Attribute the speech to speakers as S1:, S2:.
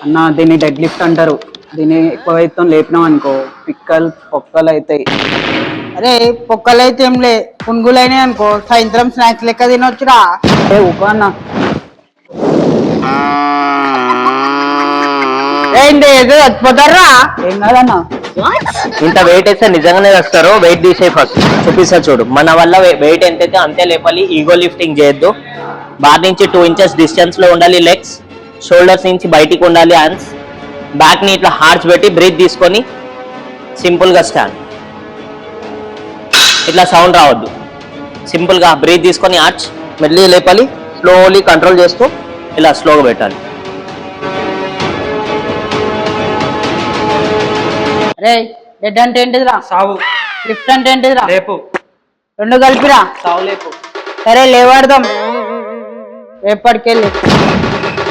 S1: అన్న దీన్ని dead lift అంటారు. దీన్ని ఎక్కువ వెయిట్తో లేపినాం అనుకో పొక్కలు అవుతాయి.
S2: అరే పొక్కలైతే ఏం లే, పునుగులైనాయి అనుకో సాయంత్రం స్నాక్స్ లెక్క తినొచ్చురా.
S1: ఊకో అన్న.
S2: ఏంటి ఏదో చచ్చిపోతారా?
S1: ఏం కాదన్నా.
S3: ఇంత వెయిట్ వేస్తే నిజంగానే వస్తారు. వెయిట్ తీసే ఫస్ట్ చూపిస్తా చూడు. మన వల్ల వెయిట్ ఎంతైతే అంతే లేపాలి. ఈగో లిఫ్టింగ్ చేయొద్దు. బార్ నుంచి 2 ఇంచెస్ డిస్టెన్స్ లో ఉండాలి లెగ్స్. షోల్డర్స్ నుంచి బయటికి ఉండాలి హ్యాండ్స్. బ్యాక్ ని ఇట్లా హార్చ్ పెట్టి బ్రీత్ తీసుకొని సింపుల్ గా స్టాండ్. ఇట్లా సౌండ్ రావద్దు. సింపుల్ గా బ్రీత్ తీసుకొని ఆర్చ్ మెల్లి లేపాలి. స్లోలీ కంట్రోల్ చేస్తూ ఇలా స్లోగా పెట్టాలి.
S2: అరే డెడ్ అంటే ఏంటిదిరా?
S1: సావు.
S2: లిఫ్ట్ అంటే ఏంటిదిరా?
S1: లేపు.
S2: రెండు కలిపిరా.
S1: సావు లేపు.
S2: సరే లేవాడదాం రేపటికెళ్ళి.